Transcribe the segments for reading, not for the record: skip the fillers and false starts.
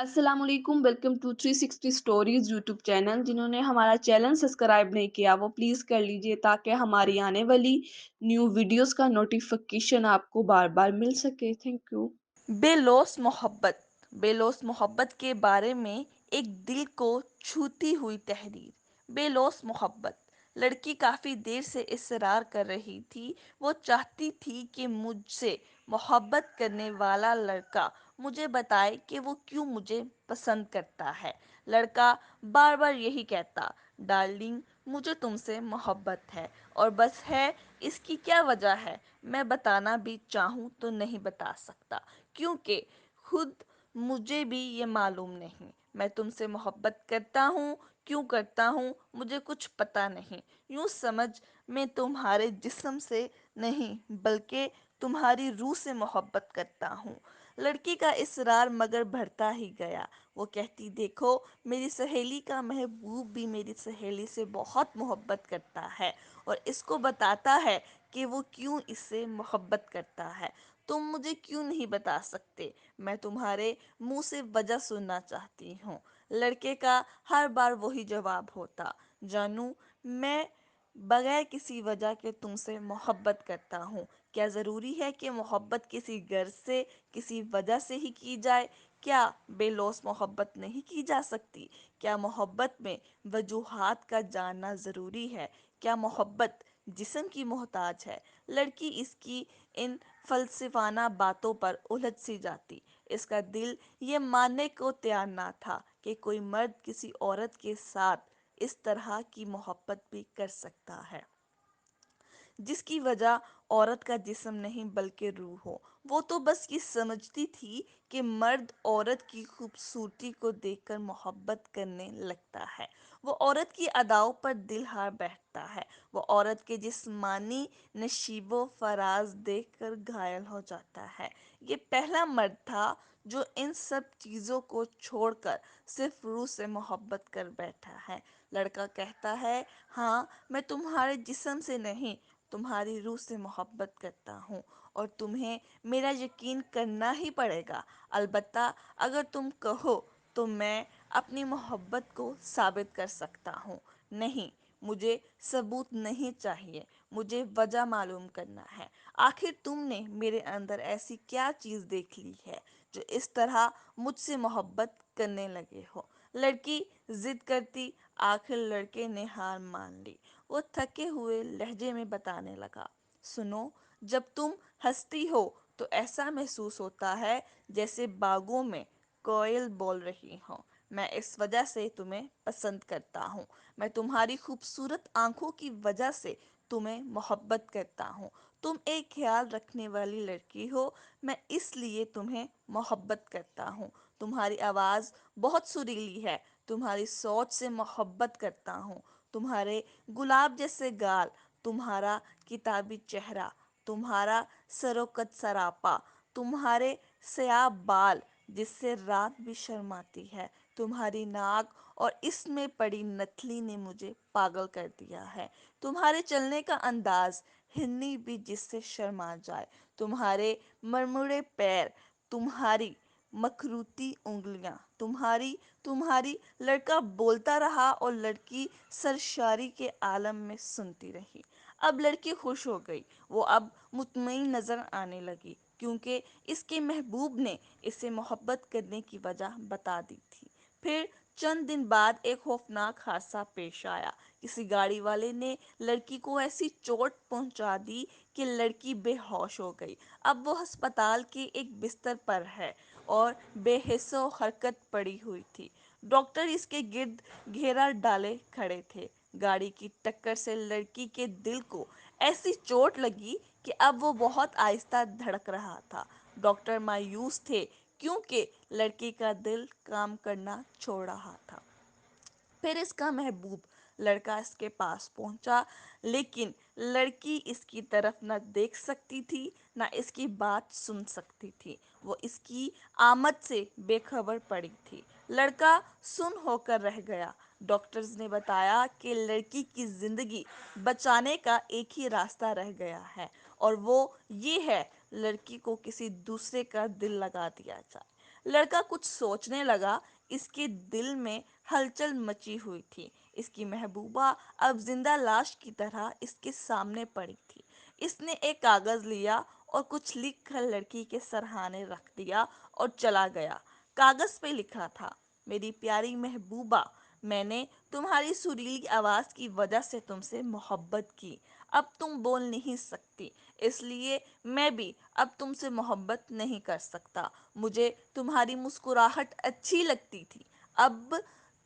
अस्सलाम वालेकुम, welcome to 360 stories YouTube channel. जिन्होंने हमारा चैनल सब्सक्राइब नहीं किया वो प्लीज़ कर लीजिए ताकि हमारी आने वाली न्यू वीडियोस का नोटिफिकेशन आपको बार बार मिल सके। Thank you. बेलौस मोहब्बत। बेलौस मोहब्बत के बारे में एक दिल को छूती हुई तहरीर। बेलौस मोहब्बत। लड़की काफी देर से इसरार कर रही थी। वो चाहती थी कि मुझसे मोहब्बत करने वाला लड़का मुझे बताए कि वो क्यों मुझे पसंद करता है। लड़का बार बार यही कहता, डार्लिंग मुझे तुमसे मोहब्बत है और बस है। इसकी क्या वजह है मैं बताना भी चाहूँ तो नहीं बता सकता, क्योंकि खुद मुझे भी ये मालूम नहीं। मैं तुमसे मोहब्बत करता हूँ, क्यों करता हूँ मुझे कुछ पता नहीं। यूं समझ, मैं तुम्हारे जिस्म से नहीं बल्कि तुम्हारी रूह से मोहब्बत करता हूँ। लड़की का इसरार मगर बढ़ता ही गया। वो कहती, देखो मेरी सहेली का महबूब भी मेरी सहेली से बहुत मोहब्बत करता है और इसको बताता है कि वो क्यों इससे मोहब्बत करता है। तुम मुझे क्यों नहीं बता सकते? मैं तुम्हारे मुंह से वजह सुनना चाहती हूँ। लड़के का हर बार वही जवाब होता, जानू मैं बगैर किसी वजह के तुमसे मोहब्बत करता हूँ। क्या ज़रूरी है कि मोहब्बत किसी गर्ज से, किसी वजह से ही की जाए? क्या बेलौस मोहब्बत नहीं की जा सकती? क्या मोहब्बत में वजूहात का जानना ज़रूरी है? क्या मोहब्बत जिस्म की मोहताज है? लड़की इसकी इन फलसफाना बातों पर उलझ सी जाती। इसका दिल ये मानने को तैयार ना था कि कोई मर्द किसी औरत के साथ इस तरह की मोहब्बत भी कर सकता है, जिसकी वजह औरत का जिस्म नहीं बल्कि रूह हो। वो तो बस ये समझती थी कि मर्द औरत की खूबसूरती को देखकर मोहब्बत करने लगता है। वो औरत की अदाओं पर दिल हार बैठता है। वो औरत के जिस्मानी नशीबो फराज देखकर घायल हो जाता है। ये पहला मर्द था जो इन सब चीज़ों को छोड़कर सिर्फ रूह से मोहब्बत कर बैठा है। लड़का कहता है, हाँ मैं तुम्हारे जिस्म से नहीं तुम्हारी रूह से मोहब्बत करता हूँ और तुम्हें मेरा यकीन करना ही पड़ेगा। अलबत्ता अगर तुम कहो तो मैं अपनी मोहब्बत को साबित कर सकता हूँ। नहीं, मुझे सबूत नहीं चाहिए, मुझे वजह मालूम करना है। आखिर तुमने मेरे अंदर ऐसी क्या चीज़ देख ली है जो इस तरह मुझसे मोहब्बत करने लगे हो? लड़की जिद करती। आखिर लड़के ने हार मान ली। वो थके हुए लहजे में बताने लगा, सुनो, जब तुम हंसती हो तो ऐसा महसूस होता है जैसे बागों में कोयल बोल रही हो। मैं इस वजह से तुम्हें पसंद करता हूँ। मैं तुम्हारी खूबसूरत आंखों की वजह से तुम्हें मोहब्बत करता हूँ। तुम एक ख्याल रखने वाली लड़की हो, मैं इसलिए तुम्हें मोहब्बत करता हूँ। तुम्हारी आवाज़ बहुत सुरीली है, तुम्हारी सोच से मोहब्बत करता हूँ। तुम्हारे गुलाब जैसे गाल, तुम्हारा किताबी चेहरा, तुम्हारा सरोकत सरापा, तुम्हारे सयाह बाल जिससे रात भी शर्माती है, तुम्हारी नाक और इसमें पड़ी नथली ने मुझे पागल कर दिया है। तुम्हारे चलने का अंदाज, हिरनी भी जिससे शर्मा जाए, तुम्हारे मरमुरे पैर, तुम्हारी मखरूती उंगलियां, तुम्हारी तुम्हारी लड़का बोलता रहा और लड़की सरशारी के आलम में सुनती रही। अब लड़की खुश हो गई। वो अब मुतमईन नजर आने लगी क्योंकि इसके महबूब ने इसे मोहब्बत करने की वजह बता दी थी। फिर चंद दिन बाद एक खौफनाक हादसा पेश आया। किसी गाड़ी वाले ने लड़की को ऐसी चोट पहुंचा दी कि लड़की बेहोश हो गई। अब वो अस्पताल के एक बिस्तर पर है और बेहिस्सो हरकत पड़ी हुई थी। डॉक्टर इसके गिर्द घेरा डाले खड़े थे। गाड़ी की टक्कर से लड़की के दिल को ऐसी चोट लगी कि अब वो बहुत आहिस्ता धड़क रहा था। डॉक्टर मायूस थे क्योंकि लड़की का दिल काम करना छोड़ रहा था। फिर इसका महबूब लड़का इसके पास पहुंचा, लेकिन लड़की इसकी तरफ न देख सकती थी न इसकी बात सुन सकती थी। वो इसकी आमद से बेखबर पड़ी थी। लड़का सुन होकर रह गया। डॉक्टर्स ने बताया कि लड़की की जिंदगी बचाने का एक ही रास्ता रह गया है और वो ये है, लड़की को किसी दूसरे का दिल लगा दिया जाए। لڑکا کچھ سوچنے لگا، اس کے دل میں ہلچل مچی ہوئی تھی۔ اس کی محبوبہ اب زندہ لاش کی طرح اس کے سامنے پڑی تھی۔ اس نے ایک کاغذ لیا اور کچھ لکھ کر لڑکی کے سرہانے رکھ دیا اور چلا گیا۔ کاغذ پہ لکھا تھا: میری پیاری محبوبہ، میں نے تمہاری سریلی آواز کی وجہ سے تم سے محبت کی۔ اب تم بول نہیں سکتی، اس لیے میں بھی اب تم سے محبت نہیں کر سکتا۔ مجھے تمہاری مسکراہٹ اچھی لگتی تھی، اب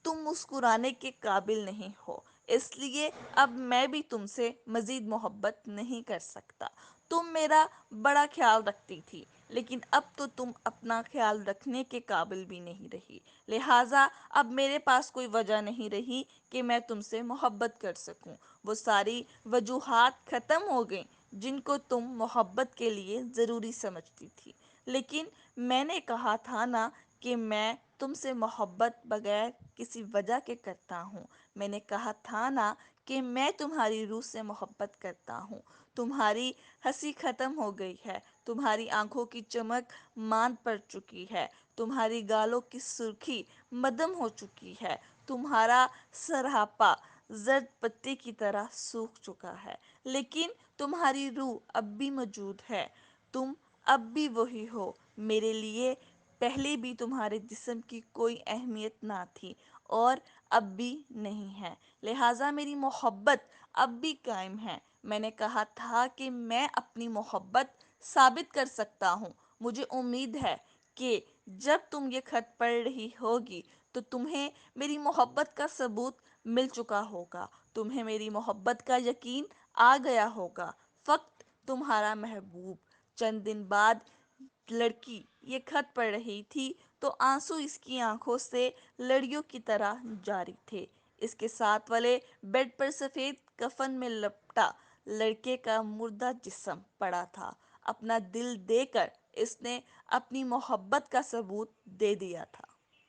تم مسکرانے کے قابل نہیں ہو، اس لیے اب میں بھی تم سے مزید محبت نہیں کر سکتا۔ تم میرا بڑا خیال رکھتی تھی، لیکن اب تو تم اپنا خیال رکھنے کے قابل بھی نہیں رہی، لہٰذا اب میرے پاس کوئی وجہ نہیں رہی کہ میں تم سے محبت کر سکوں۔ وہ ساری وجوہات ختم ہو گئیں جن کو تم محبت کے لیے ضروری سمجھتی تھی۔ لیکن میں نے کہا تھا نا کہ میں تم سے محبت بغیر کسی وجہ کے کرتا ہوں۔ میں نے کہا تھا نا کہ میں تمہاری روح سے محبت کرتا ہوں۔ تمہاری ہنسی ختم ہو گئی ہے، تمہاری آنکھوں کی چمک ماند پڑ چکی ہے، تمہاری گالوں کی سرخی مدھم ہو چکی ہے، تمہارا سراپا زرد پتے کی طرح سوکھ چکا ہے، لیکن تمہاری روح اب بھی موجود ہے۔ تم اب بھی وہی ہو، میرے لیے پہلے بھی تمہارے جسم کی کوئی اہمیت نہ تھی اور اب بھی نہیں ہے، لہٰذا میری محبت اب بھی قائم ہے۔ میں نے کہا تھا کہ میں اپنی محبت ثابت کر سکتا ہوں۔ مجھے امید ہے کہ جب تم یہ خط پڑھ رہی ہوگی تو تمہیں میری محبت کا ثبوت مل چکا ہوگا، تمہیں میری محبت کا یقین آ گیا ہوگا۔ فقط تمہارا محبوب۔ چند دن بعد لڑکی یہ خط پڑھ رہی تھی تو آنسو اس کی آنکھوں سے لڑیوں کی طرح جاری تھے۔ اس کے ساتھ والے بیڈ پر سفید کفن میں لپٹا لڑکے کا مردہ جسم پڑا تھا۔ اپنا دل دے کر اس نے اپنی محبت کا ثبوت دے دیا تھا۔